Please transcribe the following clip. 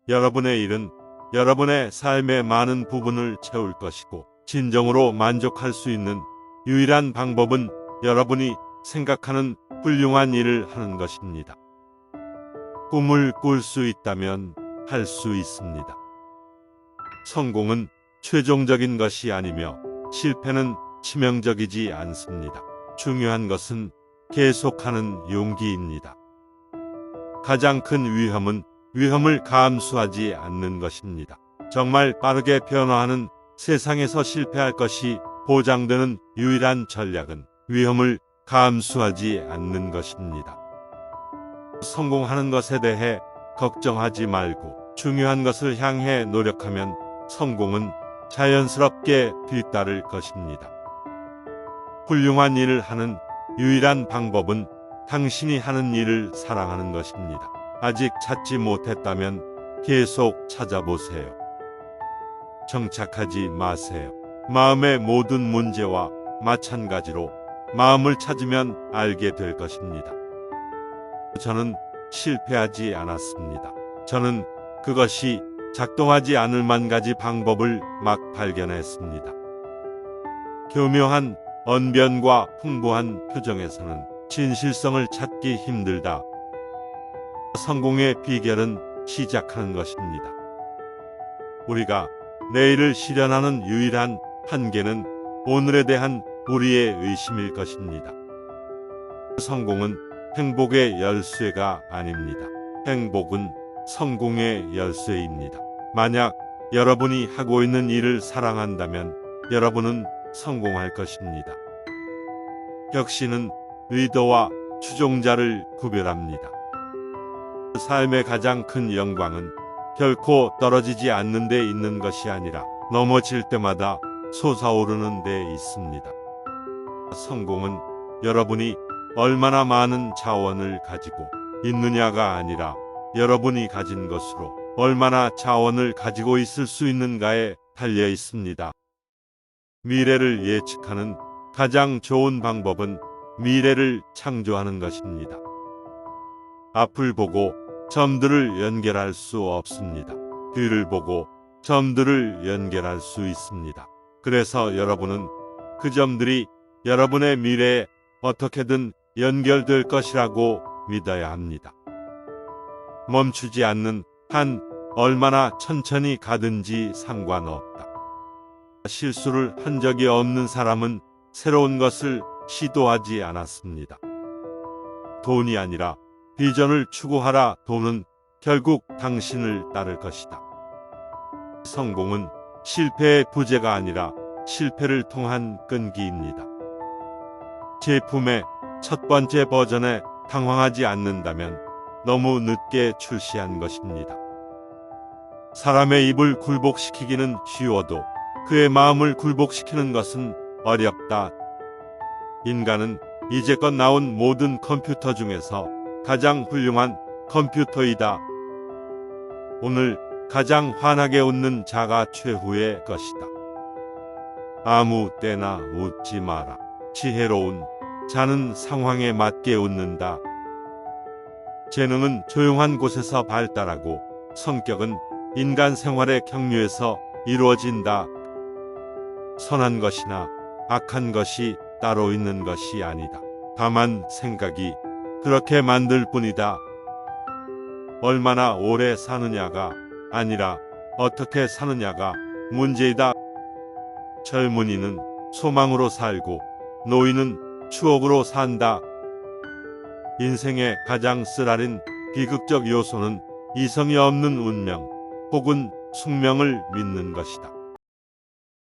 여러분의 일은 여러분의 삶의 많은 부분을 채울 것이고, 진정으로 만족할 수 있는 유일한 방법은 여러분이 생각하는 훌륭한 일을 하는 것입니다. 꿈을 꿀 수 있다면 할 수 있습니다. 성공은 최종적인 것이 아니며 실패는 치명적이지 않습니다. 중요한 것은 계속하는 용기입니다. 가장 큰 위험은 위험을 감수하지 않는 것입니다. 정말 빠르게 변화하는 세상에서 실패할 것이 보장되는 유일한 전략은 위험을 감수하지 않는 것입니다. 성공하는 것에 대해 걱정하지 말고 중요한 것을 향해 노력하면 성공은 자연스럽게 뒤따를 것입니다. 훌륭한 일을 하는 유일한 방법은 당신이 하는 일을 사랑하는 것입니다. 아직 찾지 못했다면 계속 찾아보세요. 정착하지 마세요. 마음의 모든 문제와 마찬가지로 마음을 찾으면 알게 될 것입니다. 저는 실패하지 않았습니다. 저는 그것이 작동하지 않을 만 가지 방법을 막 발견했습니다. 교묘한 언변과 풍부한 표정에서는 진실성을 찾기 힘들다. 성공의 비결은 시작하는 것입니다. 우리가 내일을 실현하는 유일한 한계는 오늘에 대한 우리의 의심일 것입니다. 성공은 행복의 열쇠가 아닙니다. 행복은 성공의 열쇠입니다. 만약 여러분이 하고 있는 일을 사랑한다면 여러분은 성공할 것입니다. 혁신은 의도와 추종자를 구별합니다. 삶의 가장 큰 영광은 결코 떨어지지 않는 데 있는 것이 아니라 넘어질 때마다 솟아오르는 데 있습니다. 성공은 여러분이 얼마나 많은 자원을 가지고 있느냐가 아니라 여러분이 가진 것으로 얼마나 자원을 가지고 있을 수 있는가에 달려 있습니다. 미래를 예측하는 가장 좋은 방법은 미래를 창조하는 것입니다. 앞을 보고 점들을 연결할 수 없습니다. 뒤를 보고 점들을 연결할 수 있습니다. 그래서 여러분은 그 점들이 여러분의 미래에 어떻게든 연결될 것이라고 믿어야 합니다. 멈추지 않는 한 얼마나 천천히 가든지 상관없다. 실수를 한 적이 없는 사람은 새로운 것을 시도하지 않았습니다. 돈이 아니라 비전을 추구하라. 돈은 결국 당신을 따를 것이다. 성공은 실패의 부재가 아니라 실패를 통한 끈기입니다. 제품의 첫 번째 버전에 당황하지 않는다면 너무 늦게 출시한 것입니다. 사람의 입을 굴복시키기는 쉬워도 그의 마음을 굴복시키는 것은 어렵다. 인간은 이제껏 나온 모든 컴퓨터 중에서 가장 훌륭한 컴퓨터이다. 오늘 가장 환하게 웃는 자가 최후의 것이다. 아무 때나 웃지 마라. 지혜로운 자는 상황에 맞게 웃는다. 재능은 조용한 곳에서 발달하고 성격은 인간 생활의 경류에서 이루어진다. 선한 것이나 악한 것이 따로 있는 것이 아니다. 다만 생각이 그렇게 만들 뿐이다. 얼마나 오래 사느냐가 아니라 어떻게 사느냐가 문제이다. 젊은이는 소망으로 살고 노인은 추억으로 산다. 인생의 가장 쓰라린 비극적 요소는 이성이 없는 운명 혹은 숙명을 믿는 것이다.